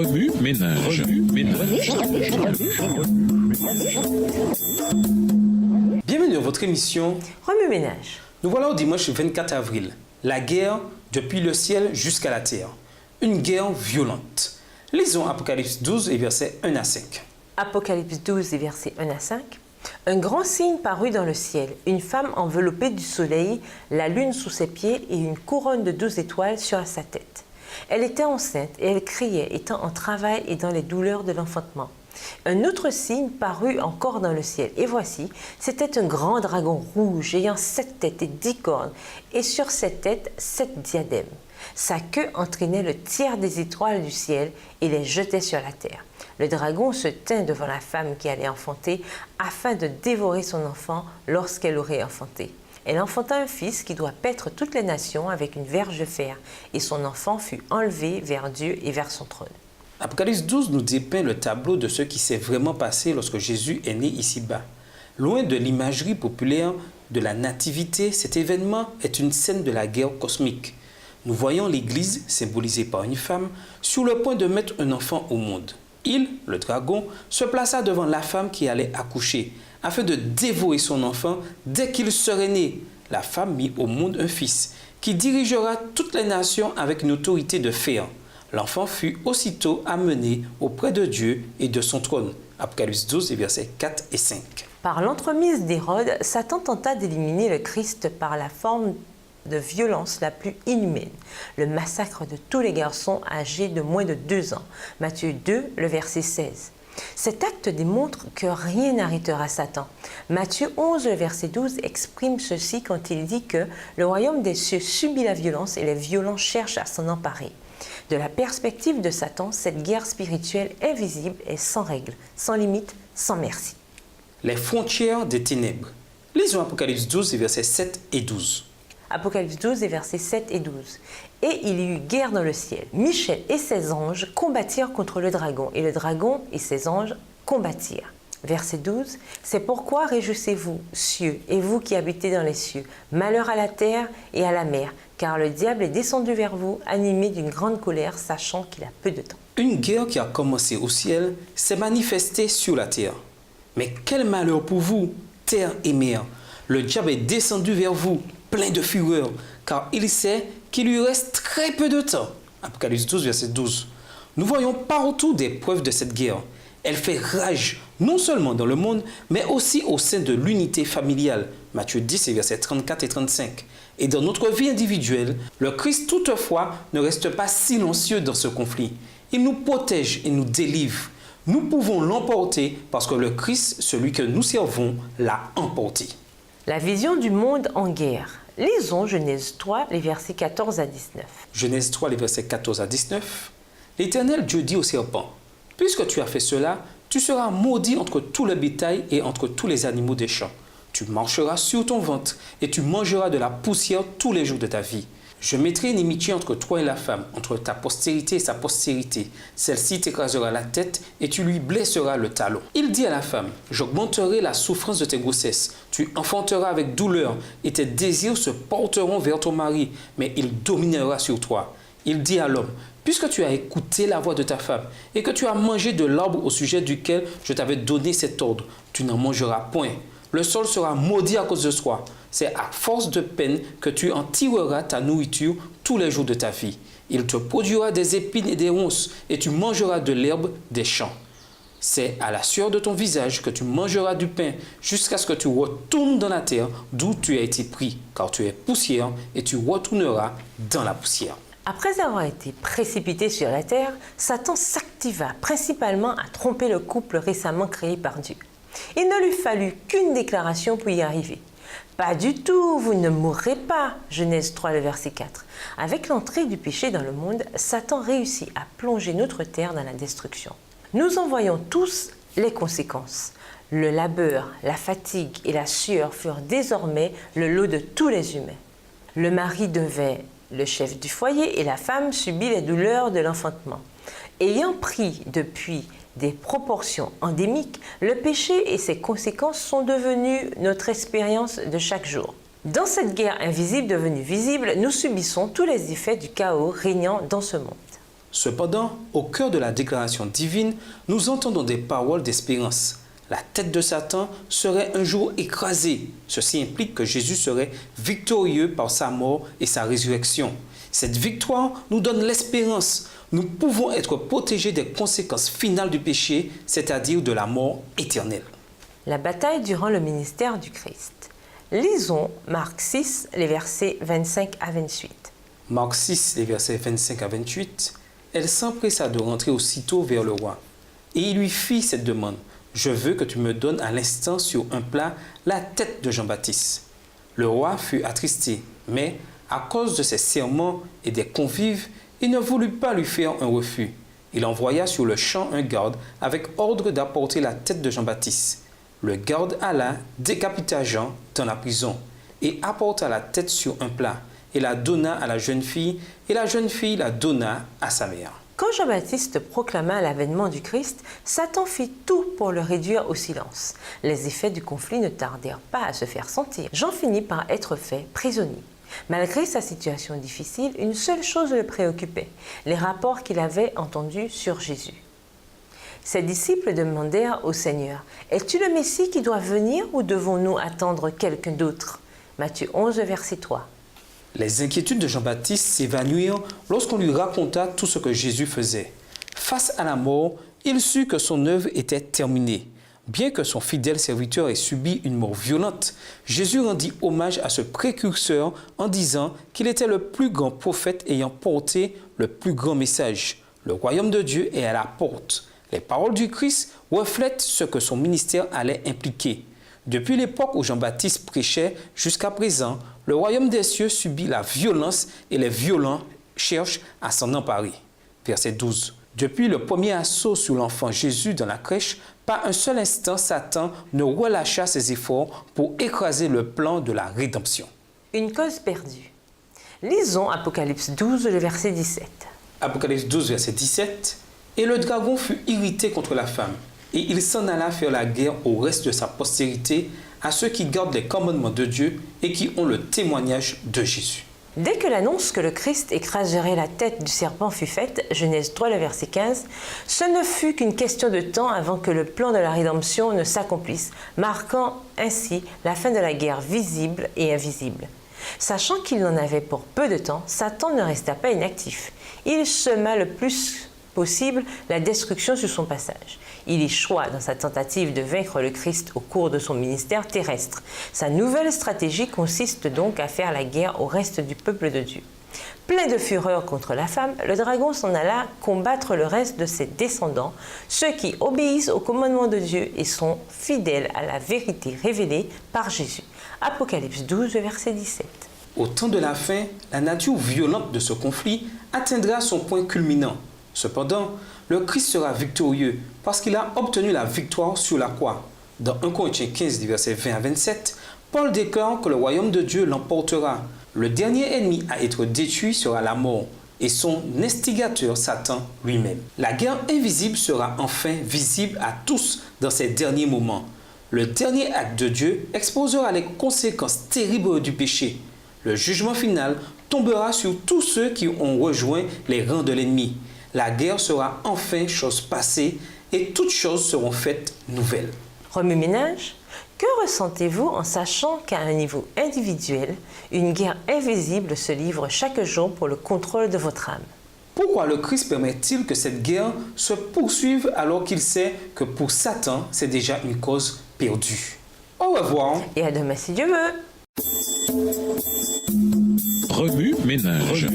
Remue-ménage. Bienvenue dans votre émission Remue-ménage. Nous voilà au dimanche 24 avril. La guerre depuis le ciel jusqu'à la terre. Une guerre violente. Lisons Apocalypse 12 et versets 1 à 5. Apocalypse 12 et versets 1 à 5. Un grand signe parut dans le ciel, une femme enveloppée du soleil, la lune sous ses pieds et une couronne de 12 étoiles sur sa tête. Elle était enceinte et elle criait, étant en travail et dans les douleurs de l'enfantement. Un autre signe parut encore dans le ciel, et voici, c'était un grand dragon rouge ayant 7 têtes et 10 cornes, et sur cette tête 7 diadèmes. Sa queue entraînait le tiers des étoiles du ciel et les jetait sur la terre. Le dragon se tint devant la femme qui allait enfanter afin de dévorer son enfant lorsqu'elle aurait enfanté. Elle enfanta un fils qui doit paître toutes les nations avec une verge de fer, et son enfant fut enlevé vers Dieu et vers son trône. Apocalypse 12 nous dépeint le tableau de ce qui s'est vraiment passé lorsque Jésus est né ici-bas. Loin de l'imagerie populaire de la nativité, cet événement est une scène de la guerre cosmique. Nous voyons l'Église, symbolisée par une femme, sur le point de mettre un enfant au monde. Il, le dragon, se plaça devant la femme qui allait accoucher, afin de dévorer son enfant dès qu'il serait né. La femme mit au monde un fils, qui dirigera toutes les nations avec une autorité de fer. L'enfant fut aussitôt amené auprès de Dieu et de son trône. Apocalypse 12, versets 4 et 5. Par l'entremise d'Hérode, Satan tenta d'éliminer le Christ par la forme de violence la plus inhumaine, le massacre de tous les garçons âgés de moins de 2 ans. Matthieu 2, le verset 16. Cet acte démontre que rien n'arrêtera Satan. Matthieu 11, le verset 12 exprime ceci quand il dit que le royaume des cieux subit la violence et les violents cherchent à s'en emparer. De la perspective de Satan, cette guerre spirituelle invisible est sans règle, sans limite, sans merci. Les frontières des ténèbres. Lisons Apocalypse 12, versets 7 et 12. Apocalypse 12 et versets 7 et 12. Et il y eut guerre dans le ciel. Michel et ses anges combattirent contre le dragon, et le dragon et ses anges combattirent. Verset 12. C'est pourquoi réjouissez-vous, cieux, et vous qui habitez dans les cieux. Malheur à la terre et à la mer, car le diable est descendu vers vous, animé d'une grande colère, sachant qu'il a peu de temps. Une guerre qui a commencé au ciel s'est manifestée sur la terre. Mais quel malheur pour vous, terre et mer! Le diable est descendu vers vous, plein de fureur, car il sait qu'il lui reste très peu de temps. Apocalypse 12, verset 12. Nous voyons partout des preuves de cette guerre. Elle fait rage, non seulement dans le monde, mais aussi au sein de l'unité familiale. Matthieu 10, versets 34 et 35. Et dans notre vie individuelle, le Christ toutefois ne reste pas silencieux dans ce conflit. Il nous protège et nous délivre. Nous pouvons l'emporter parce que le Christ, celui que nous servons, l'a emporté. La vision du monde en guerre. Lisons Genèse 3, les versets 14 à 19. Genèse 3, les versets 14 à 19. L'Éternel Dieu dit au serpent, « Puisque tu as fait cela, tu seras maudit entre tout le bétail et entre tous les animaux des champs. Tu marcheras sur ton ventre et tu mangeras de la poussière tous les jours de ta vie. Je mettrai une inimitié entre toi et la femme, entre ta postérité et sa postérité. Celle-ci t'écrasera la tête et tu lui blesseras le talon. » Il dit à la femme, « J'augmenterai la souffrance de tes grossesses. Tu enfanteras avec douleur et tes désirs se porteront vers ton mari, mais il dominera sur toi. » Il dit à l'homme, « Puisque tu as écouté la voix de ta femme et que tu as mangé de l'arbre au sujet duquel je t'avais donné cet ordre, tu n'en mangeras point. Le sol sera maudit à cause de toi. C'est à force de peine que tu en tireras ta nourriture tous les jours de ta vie. Il te produira des épines et des ronces, et tu mangeras de l'herbe des champs. C'est à la sueur de ton visage que tu mangeras du pain, jusqu'à ce que tu retournes dans la terre d'où tu as été pris, car tu es poussière, et tu retourneras dans la poussière. » Après avoir été précipité sur la terre, Satan s'activa principalement à tromper le couple récemment créé par Dieu. Il ne lui fallut qu'une déclaration pour y arriver. « Pas du tout, vous ne mourrez pas » Genèse 3, le verset 4. Avec l'entrée du péché dans le monde, Satan réussit à plonger notre terre dans la destruction. Nous en voyons tous les conséquences. Le labeur, la fatigue et la sueur furent désormais le lot de tous les humains. Le mari devait le chef du foyer et la femme subit les douleurs de l'enfantement. Ayant pris depuis des proportions endémiques, le péché et ses conséquences sont devenus notre expérience de chaque jour. Dans cette guerre invisible devenue visible, nous subissons tous les effets du chaos régnant dans ce monde. Cependant, au cœur de la déclaration divine, nous entendons des paroles d'espérance. La tête de Satan serait un jour écrasée. Ceci implique que Jésus serait victorieux par sa mort et sa résurrection. Cette victoire nous donne l'espérance. Nous pouvons être protégés des conséquences finales du péché, c'est-à-dire de la mort éternelle. La bataille durant le ministère du Christ. Lisons Marc 6, les versets 25 à 28. Marc 6, les versets 25 à 28. Elle s'empressa de rentrer aussitôt vers le roi. Et il lui fit cette demande. « Je veux que tu me donnes à l'instant sur un plat la tête de Jean-Baptiste. » Le roi fut attristé, mais à cause de ses serments et des convives, il ne voulut pas lui faire un refus. Il envoya sur le champ un garde avec ordre d'apporter la tête de Jean-Baptiste. Le garde alla, décapita Jean dans la prison et apporta la tête sur un plat et la donna à la jeune fille, et la jeune fille la donna à sa mère. Quand Jean-Baptiste proclama l'avènement du Christ, Satan fit tout pour le réduire au silence. Les effets du conflit ne tardèrent pas à se faire sentir. Jean finit par être fait prisonnier. Malgré sa situation difficile, une seule chose le préoccupait, les rapports qu'il avait entendus sur Jésus. Ses disciples demandèrent au Seigneur, « Es-tu le Messie qui doit venir ou devons-nous attendre quelqu'un d'autre » Matthieu 11, verset 3. Les inquiétudes de Jean-Baptiste s'évanouirent lorsqu'on lui raconta tout ce que Jésus faisait. Face à la mort, il sut que son œuvre était terminée. Bien que son fidèle serviteur ait subi une mort violente, Jésus rendit hommage à ce précurseur en disant qu'il était le plus grand prophète ayant porté le plus grand message. Le royaume de Dieu est à la porte. Les paroles du Christ reflètent ce que son ministère allait impliquer. Depuis l'époque où Jean-Baptiste prêchait jusqu'à présent, le royaume des cieux subit la violence et les violents cherchent à s'en emparer. Verset 12. Depuis le premier assaut sur l'enfant Jésus dans la crèche, pas un seul instant Satan ne relâcha ses efforts pour écraser le plan de la rédemption. Une cause perdue. Lisons Apocalypse 12, le verset 17. Apocalypse 12, verset 17. Et le dragon fut irrité contre la femme, et il s'en alla faire la guerre au reste de sa postérité, à ceux qui gardent les commandements de Dieu et qui ont le témoignage de Jésus. Dès que l'annonce que le Christ écraserait la tête du serpent fut faite, Genèse 3, le verset 15, ce ne fut qu'une question de temps avant que le plan de la rédemption ne s'accomplisse, marquant ainsi la fin de la guerre visible et invisible. Sachant qu'il n'en avait pour peu de temps, Satan ne resta pas inactif. Il sema le plus possible la destruction sur son passage. Il échoua dans sa tentative de vaincre le Christ au cours de son ministère terrestre. Sa nouvelle stratégie consiste donc à faire la guerre au reste du peuple de Dieu. Plein de fureur contre la femme, le dragon s'en alla combattre le reste de ses descendants, ceux qui obéissent au commandement de Dieu et sont fidèles à la vérité révélée par Jésus. Apocalypse 12, verset 17. Au temps de la fin, la nature violente de ce conflit atteindra son point culminant. Cependant, le Christ sera victorieux parce qu'il a obtenu la victoire sur la croix. Dans 1 Corinthiens 15, versets 20 à 27, Paul déclare que le royaume de Dieu l'emportera. Le dernier ennemi à être détruit sera la mort et son instigateur Satan lui-même. La guerre invisible sera enfin visible à tous dans ces derniers moments. Le dernier acte de Dieu exposera les conséquences terribles du péché. Le jugement final tombera sur tous ceux qui ont rejoint les rangs de l'ennemi. La guerre sera enfin chose passée et toutes choses seront faites nouvelles. Remue-ménage, que ressentez-vous en sachant qu'à un niveau individuel, une guerre invisible se livre chaque jour pour le contrôle de votre âme? Pourquoi le Christ permet-il que cette guerre se poursuive alors qu'il sait que pour Satan, c'est déjà une cause perdue? Au revoir. Et à demain si Dieu veut. Remue-ménage.